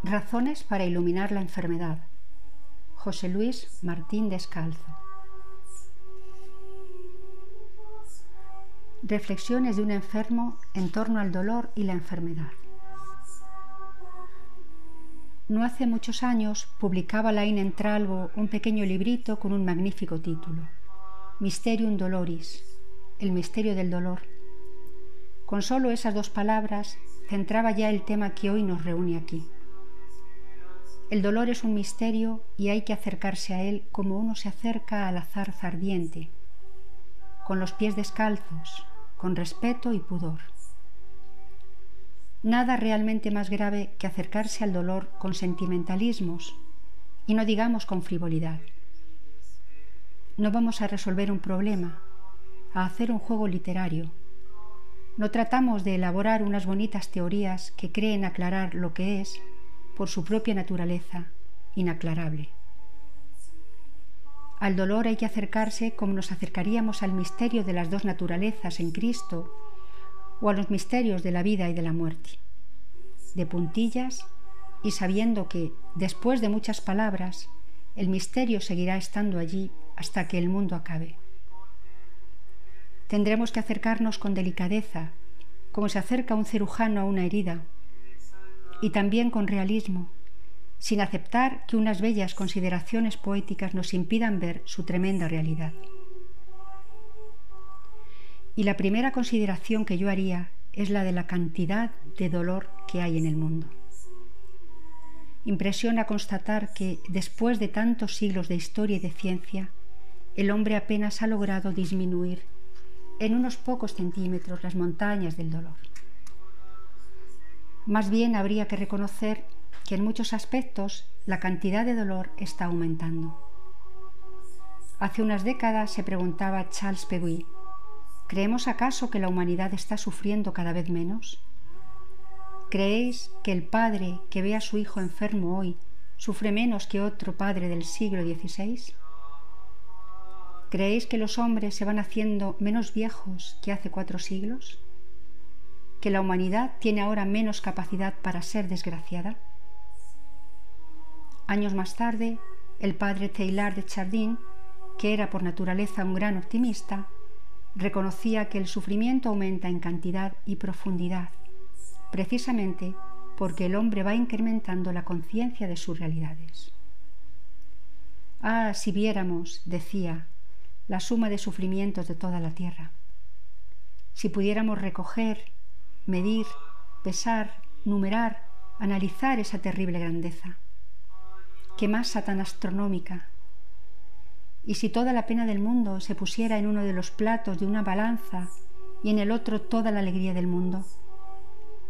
Razones para iluminar la enfermedad. José Luis Martín Descalzo. Reflexiones de un enfermo en torno al dolor y la enfermedad. No hace muchos años publicaba Laín Entralbo un pequeño librito con un magnífico título: Mysterium Doloris, el misterio del dolor. Con solo esas dos palabras centraba ya el tema que hoy nos reúne aquí. El dolor es un misterio y hay que acercarse a él como uno se acerca a la zarza ardiente, con los pies descalzos, con respeto y pudor. Nada realmente más grave que acercarse al dolor con sentimentalismos y no digamos con frivolidad. No vamos a resolver un problema, a hacer un juego literario. No tratamos de elaborar unas bonitas teorías que creen aclarar lo que es, por su propia naturaleza, inaclarable. Al dolor hay que acercarse como nos acercaríamos al misterio de las dos naturalezas en Cristo o a los misterios de la vida y de la muerte, de puntillas y sabiendo que, después de muchas palabras, el misterio seguirá estando allí hasta que el mundo acabe. Tendremos que acercarnos con delicadeza, como se acerca un cirujano a una herida, y también con realismo, sin aceptar que unas bellas consideraciones poéticas nos impidan ver su tremenda realidad. Y la primera consideración que yo haría es la de la cantidad de dolor que hay en el mundo. Impresiona constatar que, después de tantos siglos de historia y de ciencia, el hombre apenas ha logrado disminuir en unos pocos centímetros las montañas del dolor. Más bien habría que reconocer que en muchos aspectos la cantidad de dolor está aumentando. Hace unas décadas se preguntaba Charles Péguy: ¿creemos acaso que la humanidad está sufriendo cada vez menos? ¿Creéis que el padre que ve a su hijo enfermo hoy sufre menos que otro padre del siglo XVI? ¿Creéis que los hombres se van haciendo menos viejos que hace 4 siglos? ¿Que la humanidad tiene ahora menos capacidad para ser desgraciada? Años más tarde, el padre Teilhard de Chardin, que era por naturaleza un gran optimista, reconocía que el sufrimiento aumenta en cantidad y profundidad, precisamente porque el hombre va incrementando la conciencia de sus realidades. Ah, si viéramos, decía, la suma de sufrimientos de toda la tierra. Si pudiéramos recoger, medir, pesar, numerar, analizar esa terrible grandeza. ¡Qué masa tan astronómica! Y si toda la pena del mundo se pusiera en uno de los platos de una balanza y en el otro toda la alegría del mundo,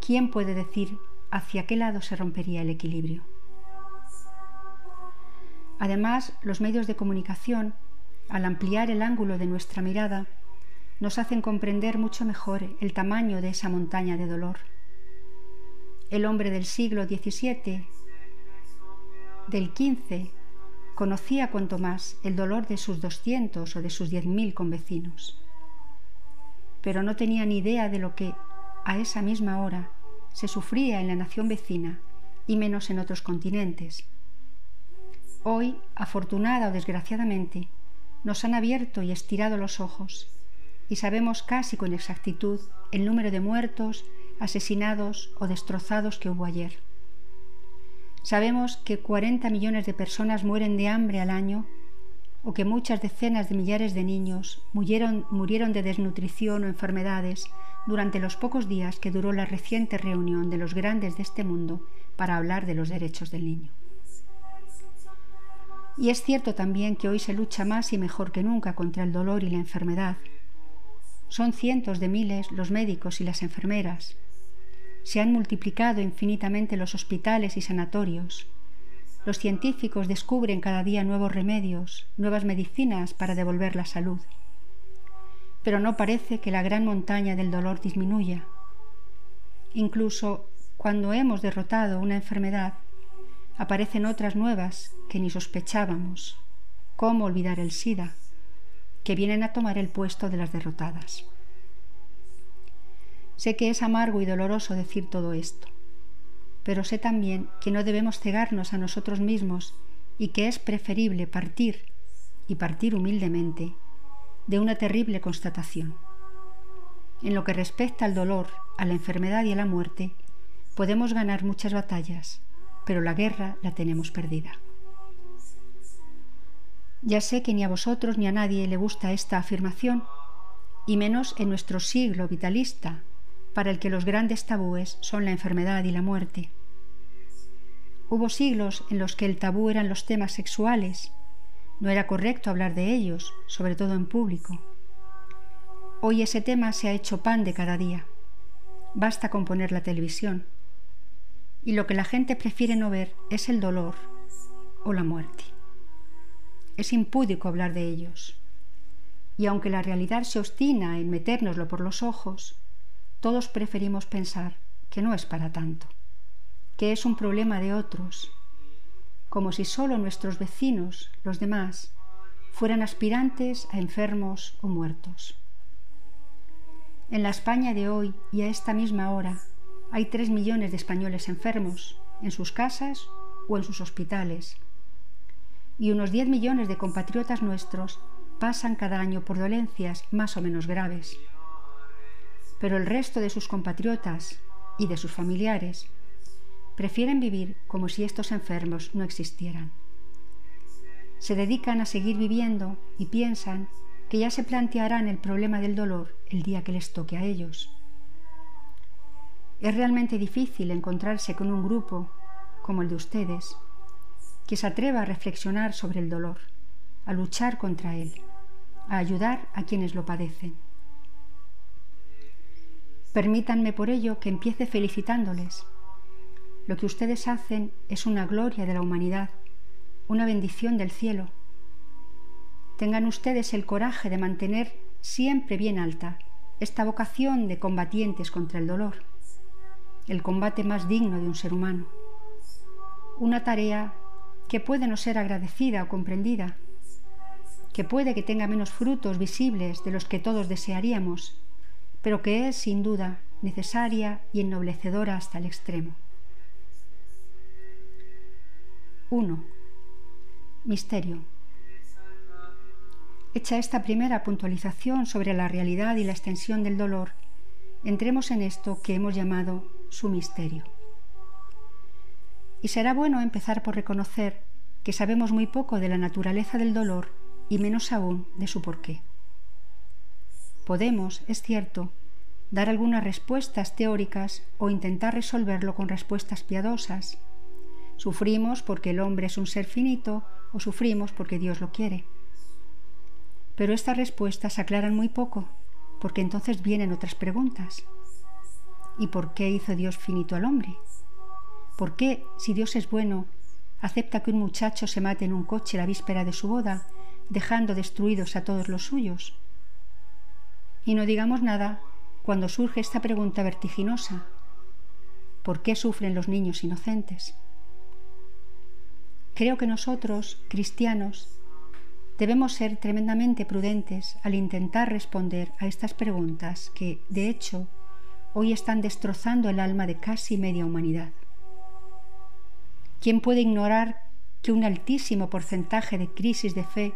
¿quién puede decir hacia qué lado se rompería el equilibrio? Además, los medios de comunicación, al ampliar el ángulo de nuestra mirada, nos hacen comprender mucho mejor el tamaño de esa montaña de dolor. El hombre del siglo XVII, del XV, conocía cuanto más el dolor de sus 200 o de sus 10.000 convecinos, pero no tenía ni idea de lo que, a esa misma hora, se sufría en la nación vecina y menos en otros continentes. Hoy, afortunada o desgraciadamente, nos han abierto y estirado los ojos y sabemos casi con exactitud el número de muertos, asesinados o destrozados que hubo ayer. Sabemos que 40 millones de personas mueren de hambre al año o que muchas decenas de millares de niños murieron de desnutrición o enfermedades durante los pocos días que duró la reciente reunión de los grandes de este mundo para hablar de los derechos del niño. Y es cierto también que hoy se lucha más y mejor que nunca contra el dolor y la enfermedad. Son cientos de miles los médicos y las enfermeras. Se han multiplicado infinitamente los hospitales y sanatorios. Los científicos descubren cada día nuevos remedios, nuevas medicinas para devolver la salud. Pero no parece que la gran montaña del dolor disminuya. Incluso cuando hemos derrotado una enfermedad, aparecen otras nuevas que ni sospechábamos. ¿Cómo olvidar el SIDA?, que vienen a tomar el puesto de las derrotadas. Sé que es amargo y doloroso decir todo esto, pero sé también que no debemos cegarnos a nosotros mismos y que es preferible partir, y partir humildemente, de una terrible constatación. En lo que respecta al dolor, a la enfermedad y a la muerte, podemos ganar muchas batallas, pero la guerra la tenemos perdida. Ya sé que ni a vosotros ni a nadie le gusta esta afirmación, y menos en nuestro siglo vitalista, para el que los grandes tabúes son la enfermedad y la muerte. Hubo siglos en los que el tabú eran los temas sexuales. No era correcto hablar de ellos, sobre todo en público. Hoy ese tema se ha hecho pan de cada día. Basta con poner la televisión. Y lo que la gente prefiere no ver es el dolor o la muerte. Es impúdico hablar de ellos. Y aunque la realidad se obstina en metérnoslo por los ojos, todos preferimos pensar que no es para tanto, que es un problema de otros, como si solo nuestros vecinos, los demás, fueran aspirantes a enfermos o muertos. En la España de hoy y a esta misma hora hay 3 millones de españoles enfermos, en sus casas o en sus hospitales, y unos 10 millones de compatriotas nuestros pasan cada año por dolencias más o menos graves. Pero el resto de sus compatriotas y de sus familiares prefieren vivir como si estos enfermos no existieran. Se dedican a seguir viviendo y piensan que ya se plantearán el problema del dolor el día que les toque a ellos. Es realmente difícil encontrarse con un grupo como el de ustedes que se atreva a reflexionar sobre el dolor, a luchar contra él, a ayudar a quienes lo padecen. Permítanme por ello que empiece felicitándoles. Lo que ustedes hacen es una gloria de la humanidad, una bendición del cielo. Tengan ustedes el coraje de mantener siempre bien alta esta vocación de combatientes contra el dolor, el combate más digno de un ser humano. Una tarea que puede no ser agradecida o comprendida, que puede que tenga menos frutos visibles de los que todos desearíamos, pero que es, sin duda, necesaria y ennoblecedora hasta el extremo. 1. Misterio. Hecha esta primera puntualización sobre la realidad y la extensión del dolor, entremos en esto que hemos llamado su misterio. Y será bueno empezar por reconocer que sabemos muy poco de la naturaleza del dolor y menos aún de su porqué. Podemos, es cierto, dar algunas respuestas teóricas o intentar resolverlo con respuestas piadosas. Sufrimos porque el hombre es un ser finito o sufrimos porque Dios lo quiere. Pero estas respuestas aclaran muy poco, porque entonces vienen otras preguntas. ¿Y por qué hizo Dios finito al hombre? ¿Por qué, si Dios es bueno, acepta que un muchacho se mate en un coche la víspera de su boda, dejando destruidos a todos los suyos? Y no digamos nada cuando surge esta pregunta vertiginosa: ¿por qué sufren los niños inocentes? Creo que nosotros, cristianos, debemos ser tremendamente prudentes al intentar responder a estas preguntas que, de hecho, hoy están destrozando el alma de casi media humanidad. ¿Quién puede ignorar que un altísimo porcentaje de crisis de fe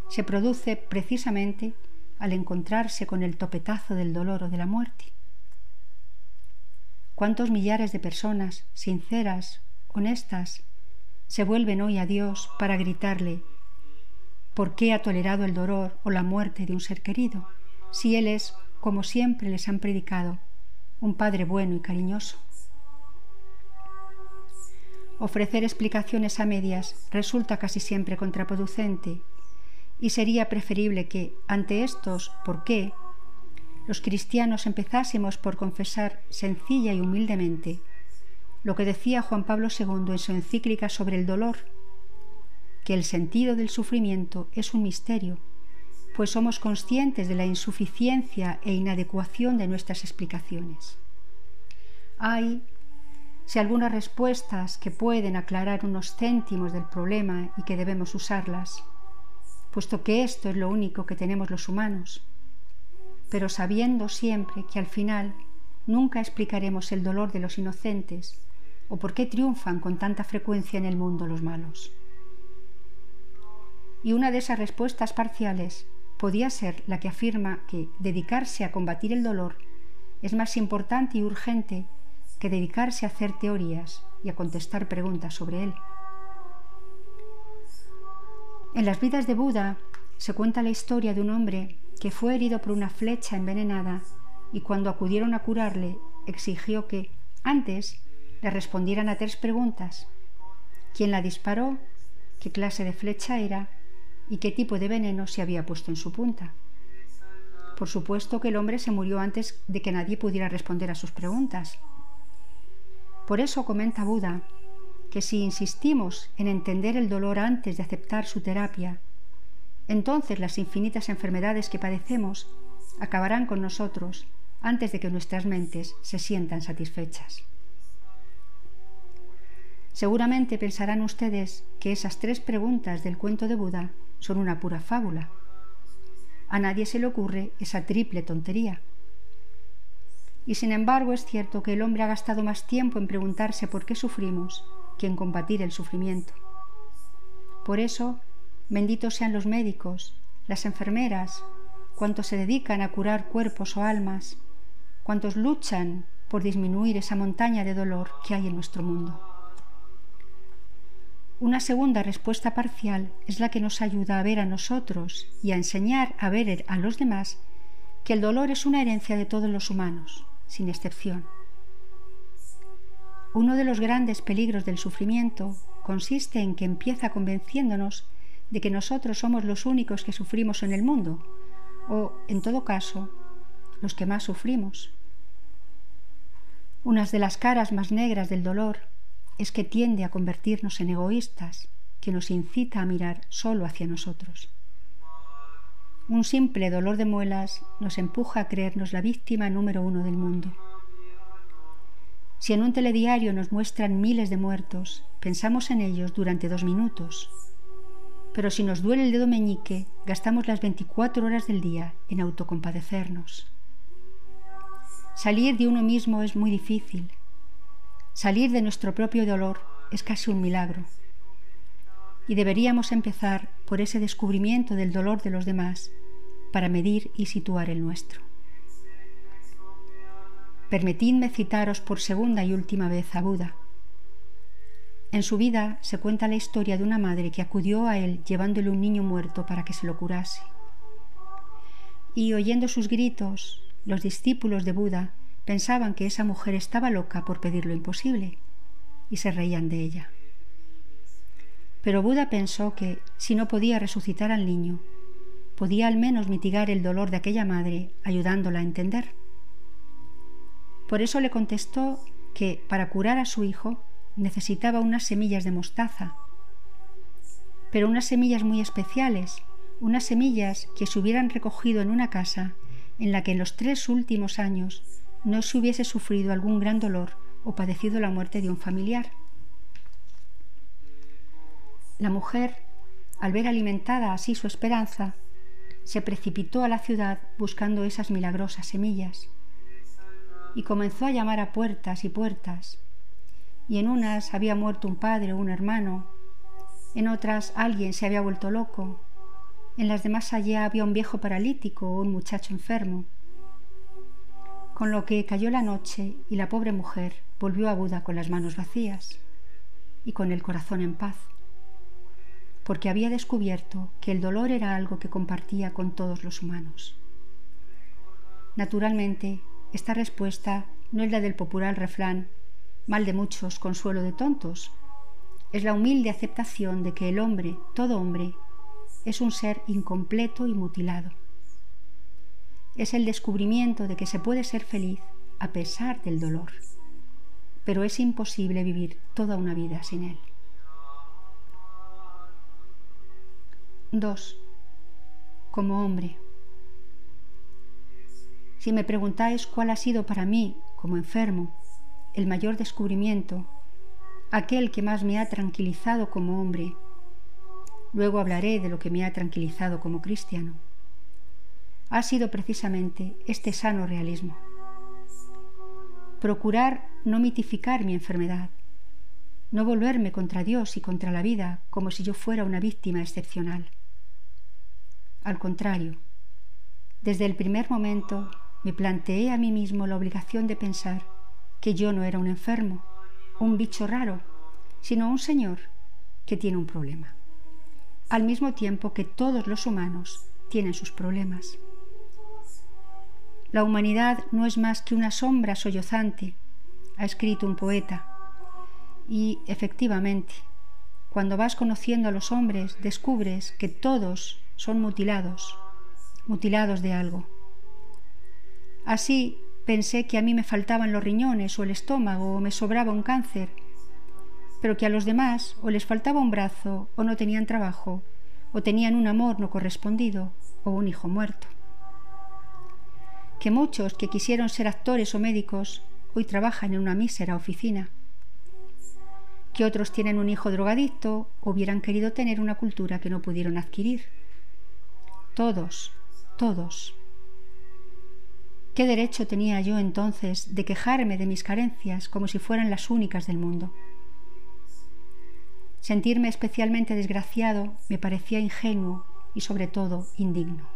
se produce precisamente al encontrarse con el topetazo del dolor o de la muerte? ¿Cuántos millares de personas sinceras, honestas, se vuelven hoy a Dios para gritarle: ¿por qué ha tolerado el dolor o la muerte de un ser querido, si Él es, como siempre les han predicado, un Padre bueno y cariñoso? Ofrecer explicaciones a medias resulta casi siempre contraproducente, y sería preferible que, ante estos ¿por qué?, los cristianos empezásemos por confesar sencilla y humildemente lo que decía Juan Pablo II en su encíclica sobre el dolor, que el sentido del sufrimiento es un misterio, pues somos conscientes de la insuficiencia e inadecuación de nuestras explicaciones. Hay, si algunas respuestas que pueden aclarar unos céntimos del problema y que debemos usarlas, puesto que esto es lo único que tenemos los humanos, pero sabiendo siempre que al final nunca explicaremos el dolor de los inocentes, ¿O por qué triunfan con tanta frecuencia en el mundo los malos? Y una de esas respuestas parciales podía ser la que afirma que dedicarse a combatir el dolor es más importante y urgente que dedicarse a hacer teorías y a contestar preguntas sobre él. En las vidas de Buda se cuenta la historia de un hombre que fue herido por una flecha envenenada y cuando acudieron a curarle exigió que, antes, le respondieran a 3 preguntas: quién la disparó, qué clase de flecha era y qué tipo de veneno se había puesto en su punta. Por supuesto que el hombre se murió antes de que nadie pudiera responder a sus preguntas. Por eso comenta Buda que si insistimos en entender el dolor antes de aceptar su terapia, entonces las infinitas enfermedades que padecemos acabarán con nosotros antes de que nuestras mentes se sientan satisfechas. Seguramente pensarán ustedes que esas 3 preguntas del cuento de Buda son una pura fábula. A nadie se le ocurre esa triple tontería. Y sin embargo es cierto que el hombre ha gastado más tiempo en preguntarse por qué sufrimos que en combatir el sufrimiento. Por eso, benditos sean los médicos, las enfermeras, cuantos se dedican a curar cuerpos o almas, cuantos luchan por disminuir esa montaña de dolor que hay en nuestro mundo. Una segunda respuesta parcial es la que nos ayuda a ver a nosotros y a enseñar a ver a los demás que el dolor es una herencia de todos los humanos, sin excepción. Uno de los grandes peligros del sufrimiento consiste en que empieza convenciéndonos de que nosotros somos los únicos que sufrimos en el mundo, o, en todo caso, los que más sufrimos. Una de las caras más negras del dolor es que tiende a convertirnos en egoístas, que nos incita a mirar solo hacia nosotros. Un simple dolor de muelas nos empuja a creernos la víctima número 1 del mundo. Si en un telediario nos muestran miles de muertos, pensamos en ellos durante 2 minutos. Pero si nos duele el dedo meñique, gastamos las 24 horas del día en autocompadecernos. Salir de uno mismo es muy difícil. Salir de nuestro propio dolor es casi un milagro. Y deberíamos empezar por ese descubrimiento del dolor de los demás para medir y situar el nuestro. Permitidme citaros por segunda y última vez a Buda. En su vida se cuenta la historia de una madre que acudió a él llevándole un niño muerto para que se lo curase. Y oyendo sus gritos, los discípulos de Buda pensaban que esa mujer estaba loca por pedir lo imposible y se reían de ella. Pero Buda pensó que, si no podía resucitar al niño, podía al menos mitigar el dolor de aquella madre ayudándola a entender. Por eso le contestó que, para curar a su hijo, necesitaba unas semillas de mostaza, pero unas semillas muy especiales, unas semillas que se hubieran recogido en una casa en la que en los 3 últimos años no se hubiese sufrido algún gran dolor o padecido la muerte de un familiar. La mujer, al ver alimentada así su esperanza, se precipitó a la ciudad buscando esas milagrosas semillas y comenzó a llamar a puertas y puertas, y en unas había muerto un padre o un hermano, en otras alguien se había vuelto loco, en las de más allá había un viejo paralítico o un muchacho enfermo. Con lo que cayó la noche y la pobre mujer volvió a Buda con las manos vacías y con el corazón en paz, porque había descubierto que el dolor era algo que compartía con todos los humanos. Naturalmente, esta respuesta no es la del popular refrán «mal de muchos, consuelo de tontos». Es la humilde aceptación de que el hombre, todo hombre, es un ser incompleto y mutilado. Es el descubrimiento de que se puede ser feliz a pesar del dolor, pero es imposible vivir toda una vida sin él. 2. Como hombre. Si me preguntáis cuál ha sido para mí, como enfermo, el mayor descubrimiento, aquel que más me ha tranquilizado como hombre, luego hablaré de lo que me ha tranquilizado como cristiano, ha sido precisamente este sano realismo. Procurar no mitificar mi enfermedad, no volverme contra Dios y contra la vida como si yo fuera una víctima excepcional. Al contrario, desde el primer momento me planteé a mí mismo la obligación de pensar que yo no era un enfermo, un bicho raro, sino un señor que tiene un problema, al mismo tiempo que todos los humanos tienen sus problemas. La humanidad no es más que una sombra sollozante, ha escrito un poeta, y efectivamente, cuando vas conociendo a los hombres, descubres que todos son mutilados de algo. Así pensé que a mí me faltaban los riñones o el estómago o me sobraba un cáncer, pero que a los demás o les faltaba un brazo o no tenían trabajo o tenían un amor no correspondido o un hijo muerto. Que muchos que quisieron ser actores o médicos hoy trabajan en una mísera oficina. Que otros tienen un hijo drogadicto o hubieran querido tener una cultura que no pudieron adquirir. Todos. ¿Qué derecho tenía yo entonces de quejarme de mis carencias como si fueran las únicas del mundo? Sentirme especialmente desgraciado me parecía ingenuo y sobre todo indigno.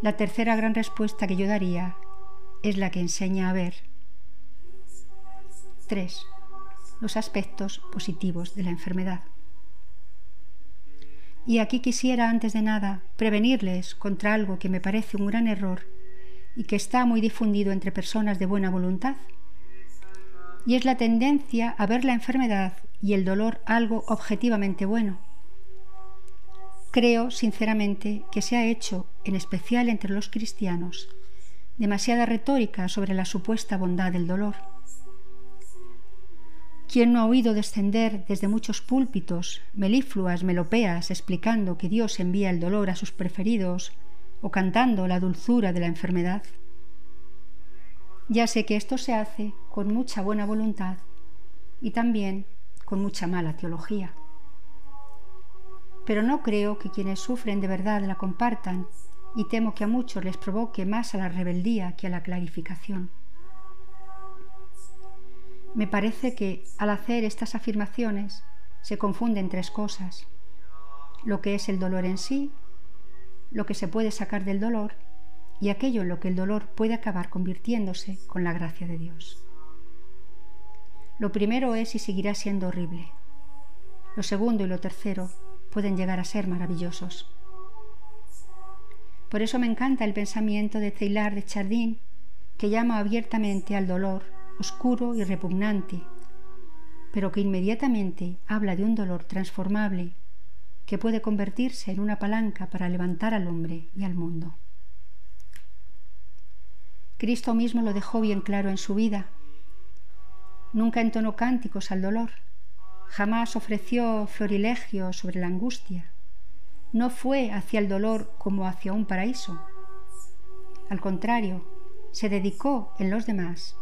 La tercera gran respuesta que yo daría es la que enseña a ver. 3. Los aspectos positivos de la enfermedad. Y aquí quisiera, antes de nada, prevenirles contra algo que me parece un gran error y que está muy difundido entre personas de buena voluntad, y es la tendencia a ver la enfermedad y el dolor algo objetivamente bueno. Creo, sinceramente, que se ha hecho, en especial entre los cristianos, demasiada retórica sobre la supuesta bondad del dolor. ¿Quién no ha oído descender desde muchos púlpitos melifluas melopeas explicando que Dios envía el dolor a sus preferidos o cantando la dulzura de la enfermedad? Ya sé que esto se hace con mucha buena voluntad y también con mucha mala teología. Pero no creo que quienes sufren de verdad la compartan y temo que a muchos les provoque más a la rebeldía que a la clarificación. Me parece que, al hacer estas afirmaciones, se confunden tres cosas: lo que es el dolor en sí, lo que se puede sacar del dolor y aquello en lo que el dolor puede acabar convirtiéndose con la gracia de Dios. Lo primero es y seguirá siendo horrible. Lo segundo y lo tercero pueden llegar a ser maravillosos. Por eso me encanta el pensamiento de Teilhard de Chardin, que llama abiertamente al dolor oscuro y repugnante, pero que inmediatamente habla de un dolor transformable que puede convertirse en una palanca para levantar al hombre y al mundo. Cristo mismo lo dejó bien claro en su vida. Nunca entonó cánticos al dolor, jamás ofreció florilegios sobre la angustia, no fue hacia el dolor como hacia un paraíso. Al contrario, se dedicó en los demás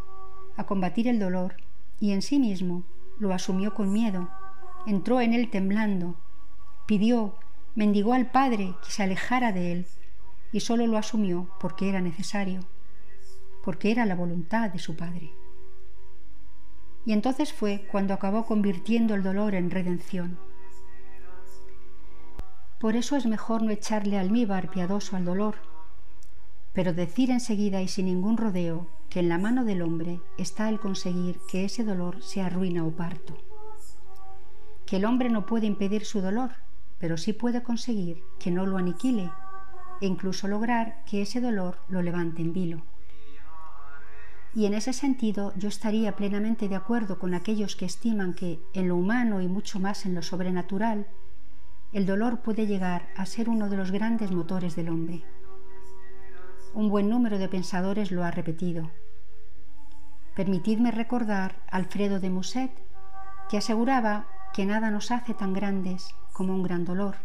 a combatir el dolor y en sí mismo lo asumió con miedo, entró en él temblando, pidió, mendigó al Padre que se alejara de él y solo lo asumió porque era necesario, porque era la voluntad de su Padre. Y entonces fue cuando acabó convirtiendo el dolor en redención. Por eso es mejor no echarle almíbar piadoso al dolor, pero decir enseguida y sin ningún rodeo que en la mano del hombre está el conseguir que ese dolor sea ruina o parto. Que el hombre no puede impedir su dolor, pero sí puede conseguir que no lo aniquile e incluso lograr que ese dolor lo levante en vilo. Y en ese sentido yo estaría plenamente de acuerdo con aquellos que estiman que en lo humano y mucho más en lo sobrenatural, el dolor puede llegar a ser uno de los grandes motores del hombre. Un buen número de pensadores lo ha repetido. Permitidme recordar a Alfredo de Musset, que aseguraba que nada nos hace tan grandes como un gran dolor,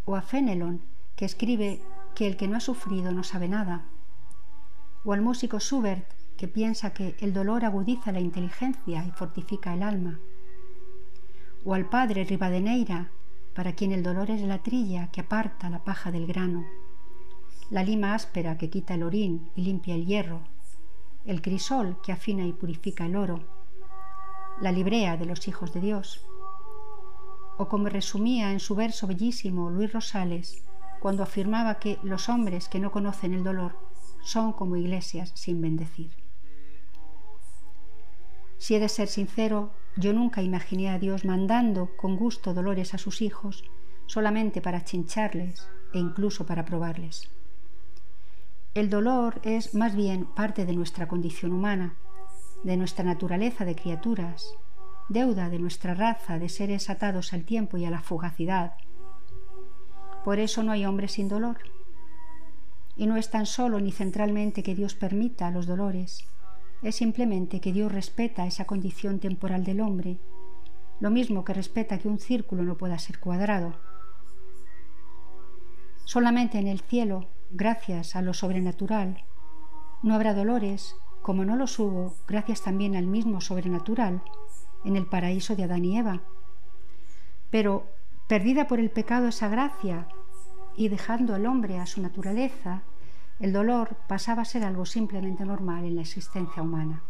o a Fenelon, que escribe que el que no ha sufrido no sabe nada, o al músico Schubert, que piensa que el dolor agudiza la inteligencia y fortifica el alma, o al padre Rivadeneira, para quien el dolor es la trilla que aparta la paja del grano, la lima áspera que quita el orín y limpia el hierro, el crisol que afina y purifica el oro, la librea de los hijos de Dios. O como resumía en su verso bellísimo Luis Rosales, cuando afirmaba que los hombres que no conocen el dolor son como iglesias sin bendecir. Si he de ser sincero, yo nunca imaginé a Dios mandando con gusto dolores a sus hijos solamente para chincharles e incluso para probarles. El dolor es más bien parte de nuestra condición humana, de nuestra naturaleza de criaturas, deuda de nuestra raza de seres atados al tiempo y a la fugacidad. Por eso no hay hombre sin dolor. Y no es tan solo ni centralmente que Dios permita los dolores, es simplemente que Dios respeta esa condición temporal del hombre, lo mismo que respeta que un círculo no pueda ser cuadrado. Solamente en el cielo, gracias a lo sobrenatural, no habrá dolores, como no los hubo gracias también al mismo sobrenatural en el paraíso de Adán y Eva. Pero, perdida por el pecado esa gracia y dejando al hombre a su naturaleza, el dolor pasaba a ser algo simplemente normal en la existencia humana.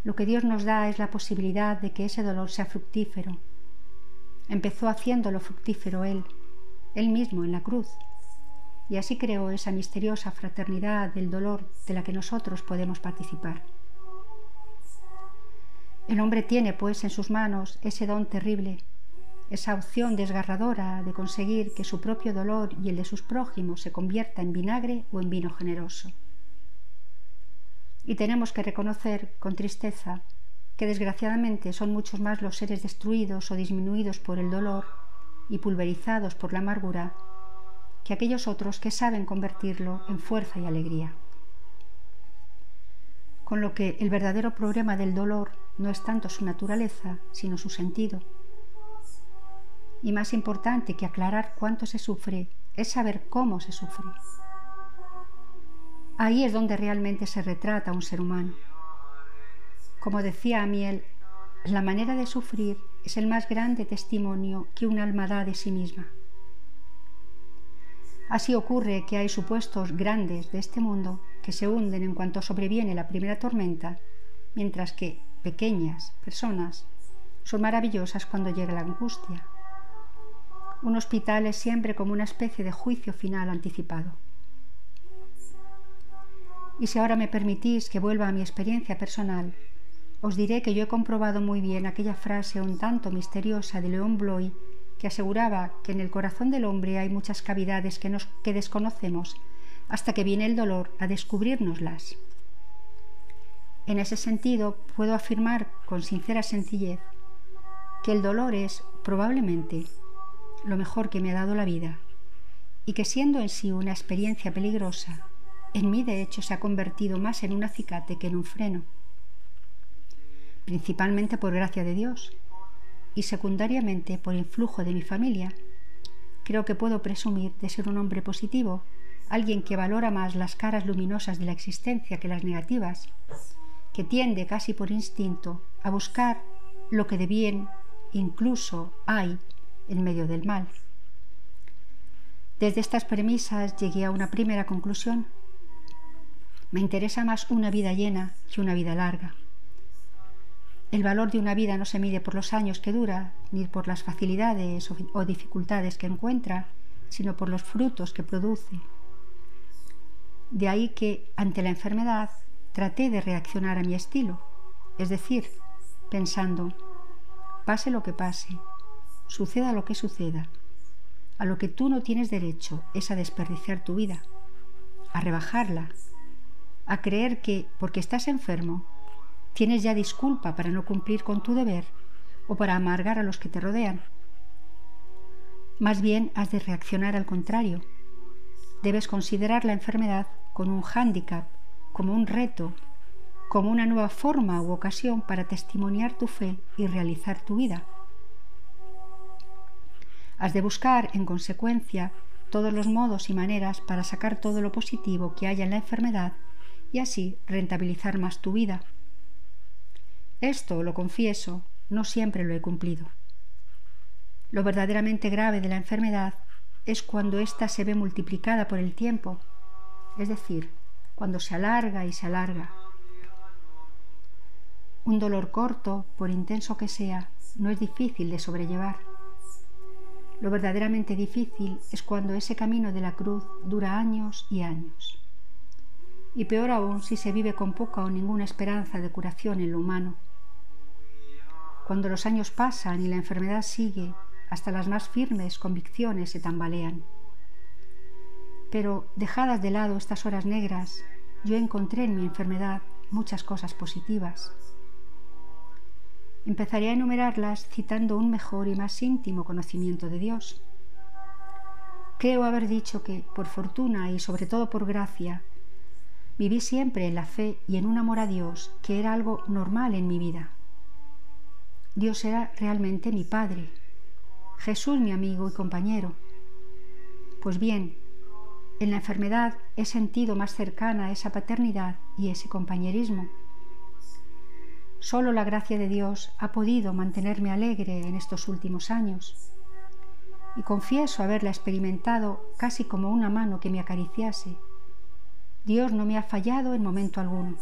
Lo que Dios nos da es la posibilidad de que ese dolor sea fructífero. Empezó haciéndolo fructífero Él mismo en la cruz, y así creó esa misteriosa fraternidad del dolor de la que nosotros podemos participar. El hombre tiene, pues, en sus manos ese don terrible, esa opción desgarradora de conseguir que su propio dolor y el de sus prójimos se convierta en vinagre o en vino generoso. Y tenemos que reconocer con tristeza que desgraciadamente son muchos más los seres destruidos o disminuidos por el dolor y pulverizados por la amargura que aquellos otros que saben convertirlo en fuerza y alegría. Con lo que el verdadero problema del dolor no es tanto su naturaleza, sino su sentido. Y más importante que aclarar cuánto se sufre, es saber cómo se sufre. Ahí es donde realmente se retrata un ser humano. Como decía Amiel, la manera de sufrir es el más grande testimonio que un alma da de sí misma. Así ocurre que hay supuestos grandes de este mundo que se hunden en cuanto sobreviene la primera tormenta, mientras que pequeñas personas son maravillosas cuando llega la angustia. Un hospital es siempre como una especie de juicio final anticipado. Y si ahora me permitís que vuelva a mi experiencia personal, os diré que yo he comprobado muy bien aquella frase un tanto misteriosa de León Bloy que aseguraba que en el corazón del hombre hay muchas cavidades que desconocemos hasta que viene el dolor a descubrirnoslas. En ese sentido, puedo afirmar con sincera sencillez que el dolor es, probablemente, lo mejor que me ha dado la vida, y que siendo en sí una experiencia peligrosa, en mí de hecho se ha convertido más en un acicate que en un freno, principalmente por gracia de Dios y secundariamente por influjo de mi familia. Creo que puedo presumir de ser un hombre positivo, alguien que valora más las caras luminosas de la existencia que las negativas, que tiende casi por instinto a buscar lo que de bien incluso hay en medio del mal. Desde estas premisas llegué a una primera conclusión. Me interesa más una vida llena que una vida larga. El valor de una vida no se mide por los años que dura, ni por las facilidades o dificultades que encuentra, sino por los frutos que produce. De ahí que, ante la enfermedad, traté de reaccionar a mi estilo, es decir, pensando, pase lo que pase, suceda lo que suceda, a lo que tú no tienes derecho es a desperdiciar tu vida, a rebajarla, a creer que, porque estás enfermo, tienes ya disculpa para no cumplir con tu deber o para amargar a los que te rodean. Más bien has de reaccionar al contrario. Debes considerar la enfermedad como un hándicap, como un reto, como una nueva forma u ocasión para testimoniar tu fe y realizar tu vida. Has de buscar, en consecuencia, todos los modos y maneras para sacar todo lo positivo que haya en la enfermedad y así rentabilizar más tu vida. Esto, lo confieso, no siempre lo he cumplido. Lo verdaderamente grave de la enfermedad es cuando ésta se ve multiplicada por el tiempo, es decir, cuando se alarga y se alarga. Un dolor corto, por intenso que sea, no es difícil de sobrellevar. Lo verdaderamente difícil es cuando ese camino de la cruz dura años y años. Y peor aún si se vive con poca o ninguna esperanza de curación en lo humano. Cuando los años pasan y la enfermedad sigue, hasta las más firmes convicciones se tambalean. Pero, dejadas de lado estas horas negras, yo encontré en mi enfermedad muchas cosas positivas. Empezaré a enumerarlas citando un mejor y más íntimo conocimiento de Dios. Creo haber dicho que, por fortuna y sobre todo por gracia, viví siempre en la fe y en un amor a Dios que era algo normal en mi vida. Dios era realmente mi Padre, Jesús mi amigo y compañero. Pues bien, en la enfermedad he sentido más cercana esa paternidad y ese compañerismo. Solo la gracia de Dios ha podido mantenerme alegre en estos últimos años, y confieso haberla experimentado casi como una mano que me acariciase. Dios no me ha fallado en momento alguno.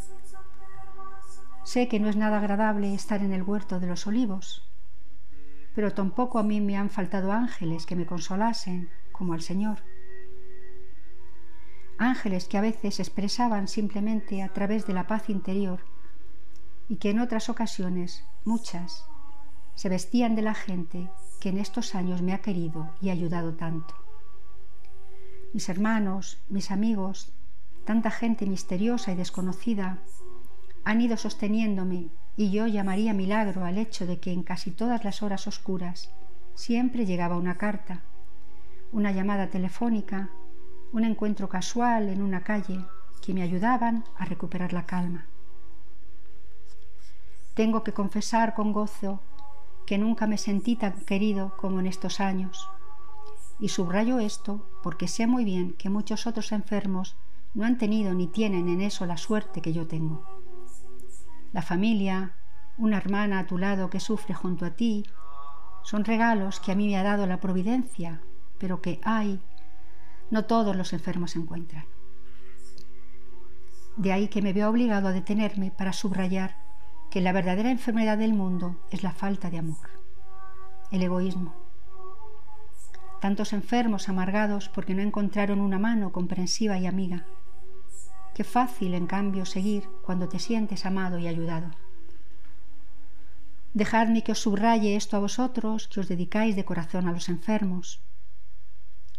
Sé que no es nada agradable estar en el huerto de los olivos, pero tampoco a mí me han faltado ángeles que me consolasen, como al Señor. Ángeles que a veces expresaban simplemente a través de la paz interior y que en otras ocasiones, muchas, se vestían de la gente que en estos años me ha querido y ayudado tanto. Mis hermanos, mis amigos, tanta gente misteriosa y desconocida han ido sosteniéndome, y yo llamaría milagro al hecho de que en casi todas las horas oscuras siempre llegaba una carta, una llamada telefónica, un encuentro casual en una calle que me ayudaban a recuperar la calma. Tengo que confesar con gozo que nunca me sentí tan querido como en estos años, y subrayo esto porque sé muy bien que muchos otros enfermos no han tenido ni tienen en eso la suerte que yo tengo. La familia, una hermana a tu lado que sufre junto a ti, son regalos que a mí me ha dado la providencia, pero que no todos los enfermos encuentran. De ahí que me veo obligado a detenerme para subrayar que la verdadera enfermedad del mundo es la falta de amor, el egoísmo. Tantos enfermos amargados porque no encontraron una mano comprensiva y amiga. Qué fácil, en cambio, seguir cuando te sientes amado y ayudado. Dejadme que os subraye esto a vosotros, que os dedicáis de corazón a los enfermos.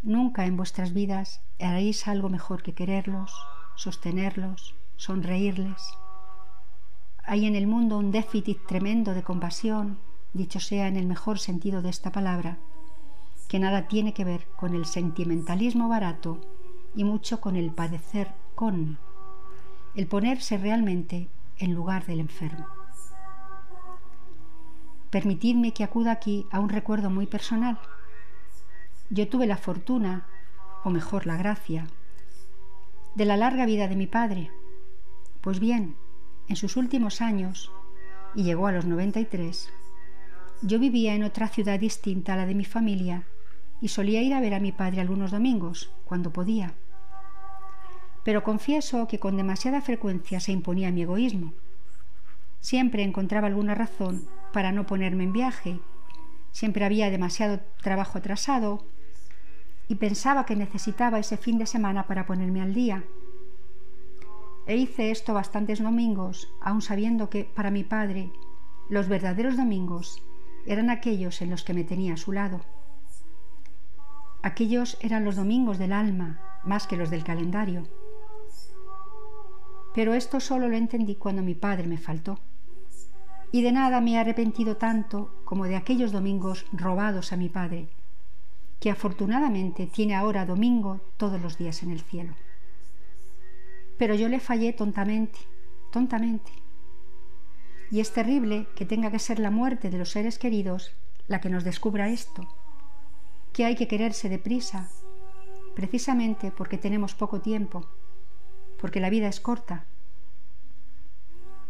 Nunca en vuestras vidas haréis algo mejor que quererlos, sostenerlos, sonreírles. Hay en el mundo un déficit tremendo de compasión, dicho sea en el mejor sentido de esta palabra, que nada tiene que ver con el sentimentalismo barato y mucho con el padecer con, el ponerse realmente en lugar del enfermo. Permitidme que acuda aquí a un recuerdo muy personal. Yo tuve la fortuna, o mejor la gracia, de la larga vida de mi padre. Pues bien, en sus últimos años, y llegó a los 93, yo vivía en otra ciudad distinta a la de mi familia y solía ir a ver a mi padre algunos domingos, cuando podía. Pero confieso que con demasiada frecuencia se imponía mi egoísmo. Siempre encontraba alguna razón para no ponerme en viaje, siempre había demasiado trabajo atrasado y pensaba que necesitaba ese fin de semana para ponerme al día. E hice esto bastantes domingos, aun sabiendo que, para mi padre, los verdaderos domingos eran aquellos en los que me tenía a su lado. Aquellos eran los domingos del alma, más que los del calendario. Pero esto solo lo entendí cuando mi padre me faltó. Y de nada me he arrepentido tanto como de aquellos domingos robados a mi padre, que afortunadamente tiene ahora domingo todos los días en el cielo. Pero yo le fallé tontamente. Y es terrible que tenga que ser la muerte de los seres queridos la que nos descubra esto, que hay que quererse deprisa, precisamente porque tenemos poco tiempo, porque la vida es corta.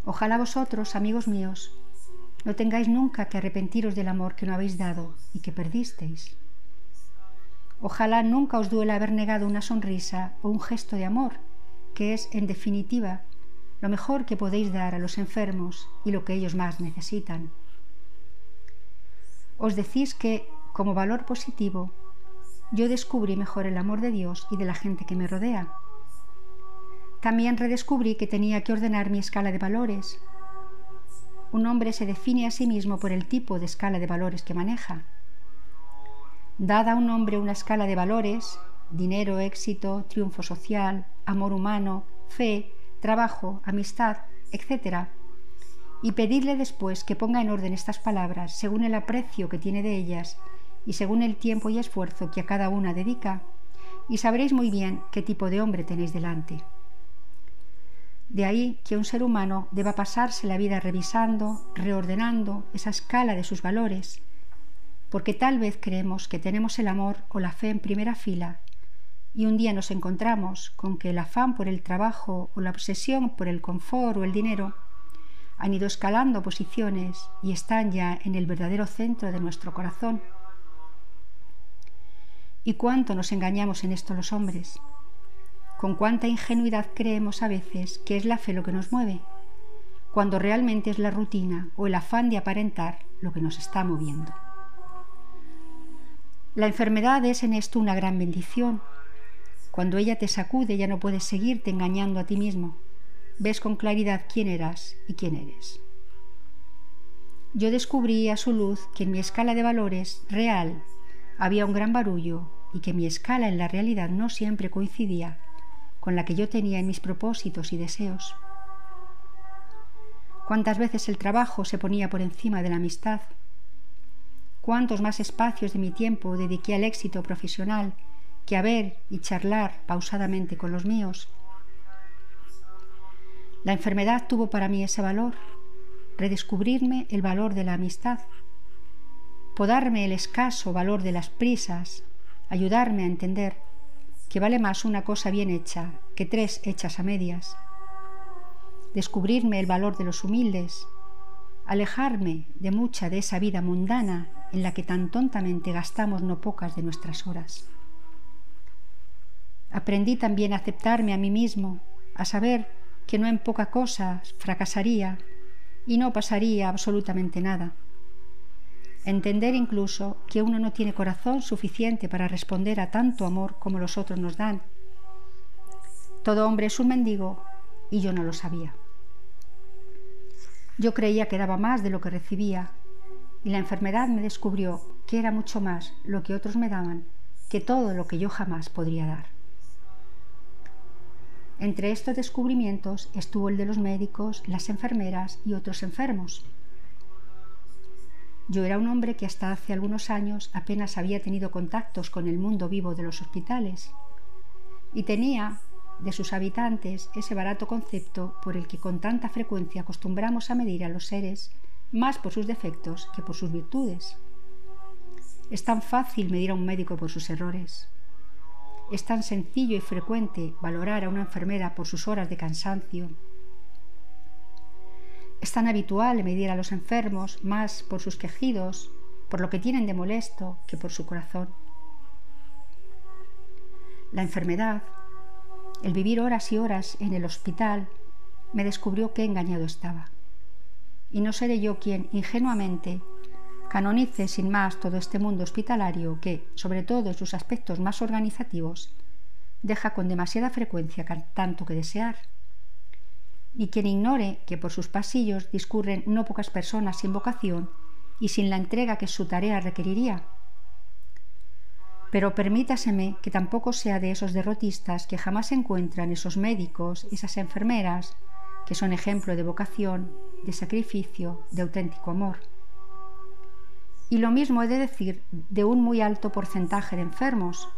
Ojalá vosotros, amigos míos, no tengáis nunca que arrepentiros del amor que no habéis dado y que perdisteis. Ojalá nunca os duela haber negado una sonrisa o un gesto de amor, que es, en definitiva, lo mejor que podéis dar a los enfermos y lo que ellos más necesitan. Os decís que, como valor positivo, yo descubrí mejor el amor de Dios y de la gente que me rodea. También redescubrí que tenía que ordenar mi escala de valores. Un hombre se define a sí mismo por el tipo de escala de valores que maneja. Dad a un hombre una escala de valores: dinero, éxito, triunfo social, amor humano, fe, trabajo, amistad, etc. Y pedidle después que ponga en orden estas palabras según el aprecio que tiene de ellas y según el tiempo y esfuerzo que a cada una dedica, y sabréis muy bien qué tipo de hombre tenéis delante. De ahí que un ser humano deba pasarse la vida revisando, reordenando esa escala de sus valores, porque tal vez creemos que tenemos el amor o la fe en primera fila, y un día nos encontramos con que el afán por el trabajo o la obsesión por el confort o el dinero han ido escalando posiciones y están ya en el verdadero centro de nuestro corazón. ¿Y cuánto nos engañamos en esto los hombres? Con cuánta ingenuidad creemos a veces que es la fe lo que nos mueve, cuando realmente es la rutina o el afán de aparentar lo que nos está moviendo. La enfermedad es en esto una gran bendición. Cuando ella te sacude ya no puedes seguirte engañando a ti mismo. Ves con claridad quién eras y quién eres. Yo descubrí a su luz que en mi escala de valores real había un gran barullo y que mi escala en la realidad no siempre coincidía con la que yo tenía en mis propósitos y deseos. Cuántas veces el trabajo se ponía por encima de la amistad. Cuántos más espacios de mi tiempo dediqué al éxito profesional que a ver y charlar pausadamente con los míos. La enfermedad tuvo para mí ese valor: redescubrirme el valor de la amistad, podarme el escaso valor de las prisas, ayudarme a entender que vale más una cosa bien hecha que 3 hechas a medias, descubrirme el valor de los humildes, alejarme de mucha de esa vida mundana en la que tan tontamente gastamos no pocas de nuestras horas. Aprendí también a aceptarme a mí mismo, a saber que no en poca cosa fracasaría y no pasaría absolutamente nada. Entender incluso que uno no tiene corazón suficiente para responder a tanto amor como los otros nos dan. Todo hombre es un mendigo y yo no lo sabía. Yo creía que daba más de lo que recibía y la enfermedad me descubrió que era mucho más lo que otros me daban que todo lo que yo jamás podría dar. Entre estos descubrimientos estuvo el de los médicos, las enfermeras y otros enfermos. Yo era un hombre que hasta hace algunos años apenas había tenido contactos con el mundo vivo de los hospitales y tenía de sus habitantes ese barato concepto por el que con tanta frecuencia acostumbramos a medir a los seres más por sus defectos que por sus virtudes. Es tan fácil medir a un médico por sus errores. Es tan sencillo y frecuente valorar a una enfermera por sus horas de cansancio. Es tan habitual medir a los enfermos más por sus quejidos, por lo que tienen de molesto, que por su corazón. La enfermedad, el vivir horas y horas en el hospital, me descubrió qué engañado estaba. Y no seré yo quien, ingenuamente, canonice sin más todo este mundo hospitalario que, sobre todo en sus aspectos más organizativos, deja con demasiada frecuencia tanto que desear. Y quien ignore que por sus pasillos discurren no pocas personas sin vocación y sin la entrega que su tarea requeriría. Pero permítaseme que tampoco sea de esos derrotistas que jamás encuentran esos médicos, esas enfermeras, que son ejemplo de vocación, de sacrificio, de auténtico amor. Y lo mismo he de decir de un muy alto porcentaje de enfermos.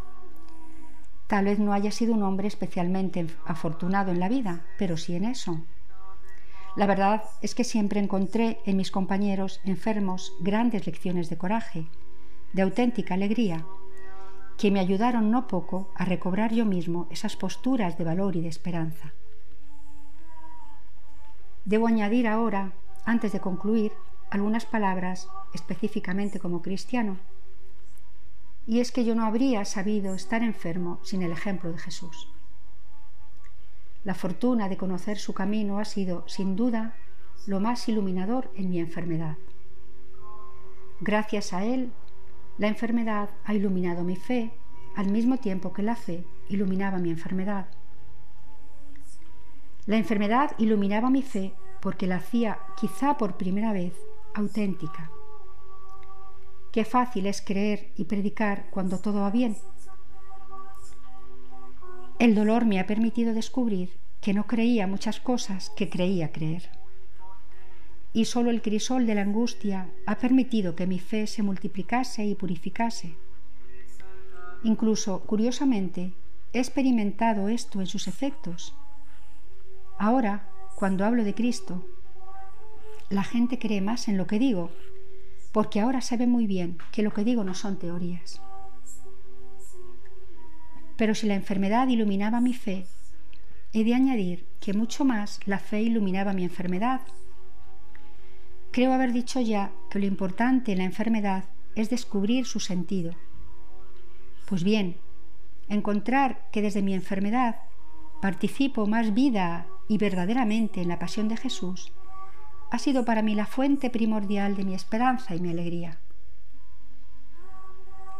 Tal vez no haya sido un hombre especialmente afortunado en la vida, pero sí en eso. La verdad es que siempre encontré en mis compañeros enfermos grandes lecciones de coraje, de auténtica alegría, que me ayudaron no poco a recobrar yo mismo esas posturas de valor y de esperanza. Debo añadir ahora, antes de concluir, algunas palabras específicamente como cristiano. Y es que yo no habría sabido estar enfermo sin el ejemplo de Jesús. La fortuna de conocer su camino ha sido, sin duda, lo más iluminador en mi enfermedad. Gracias a él, la enfermedad ha iluminado mi fe, al mismo tiempo que la fe iluminaba mi enfermedad. La enfermedad iluminaba mi fe porque la hacía, quizá por primera vez, auténtica. Qué fácil es creer y predicar cuando todo va bien. El dolor me ha permitido descubrir que no creía muchas cosas que creía creer. Y solo el crisol de la angustia ha permitido que mi fe se multiplicase y purificase. Incluso, curiosamente, he experimentado esto en sus efectos. Ahora, cuando hablo de Cristo, la gente cree más en lo que digo, porque ahora sabe muy bien que lo que digo no son teorías. Pero si la enfermedad iluminaba mi fe, he de añadir que mucho más la fe iluminaba mi enfermedad. Creo haber dicho ya que lo importante en la enfermedad es descubrir su sentido. Pues bien, encontrar que desde mi enfermedad participo más vida y verdaderamente en la pasión de Jesús ha sido para mí la fuente primordial de mi esperanza y mi alegría.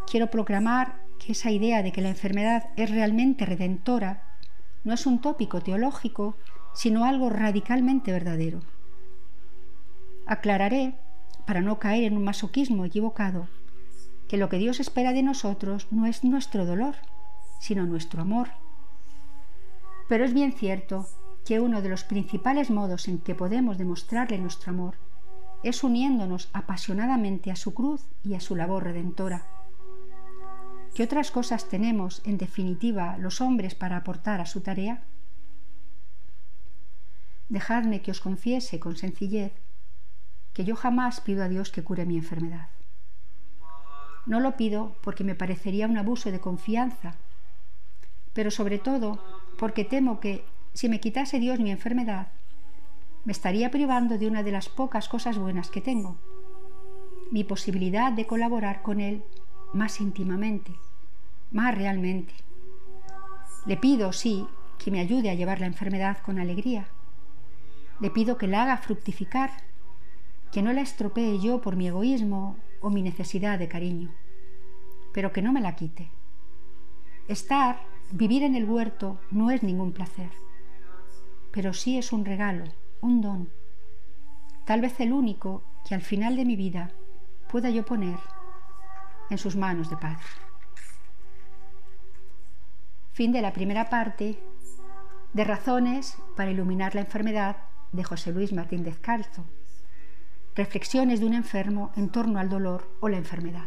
Quiero proclamar que esa idea de que la enfermedad es realmente redentora no es un tópico teológico, sino algo radicalmente verdadero. Aclararé, para no caer en un masoquismo equivocado, que lo que Dios espera de nosotros no es nuestro dolor, sino nuestro amor. Pero es bien cierto que uno de los principales modos en que podemos demostrarle nuestro amor es uniéndonos apasionadamente a su cruz y a su labor redentora. ¿Qué otras cosas tenemos, en definitiva, los hombres para aportar a su tarea? Dejadme que os confiese con sencillez que yo jamás pido a Dios que cure mi enfermedad. No lo pido porque me parecería un abuso de confianza, pero sobre todo porque temo que, si me quitase Dios mi enfermedad, me estaría privando de una de las pocas cosas buenas que tengo, mi posibilidad de colaborar con Él más íntimamente, más realmente. Le pido, sí, que me ayude a llevar la enfermedad con alegría. Le pido que la haga fructificar, que no la estropee yo por mi egoísmo o mi necesidad de cariño, pero que no me la quite. Vivir en el huerto no es ningún placer, pero sí es un regalo, un don, tal vez el único que al final de mi vida pueda yo poner en sus manos de Padre. Fin de la primera parte de Razones para iluminar la enfermedad de José Luis Martín Descalzo. Reflexiones de un enfermo en torno al dolor o la enfermedad.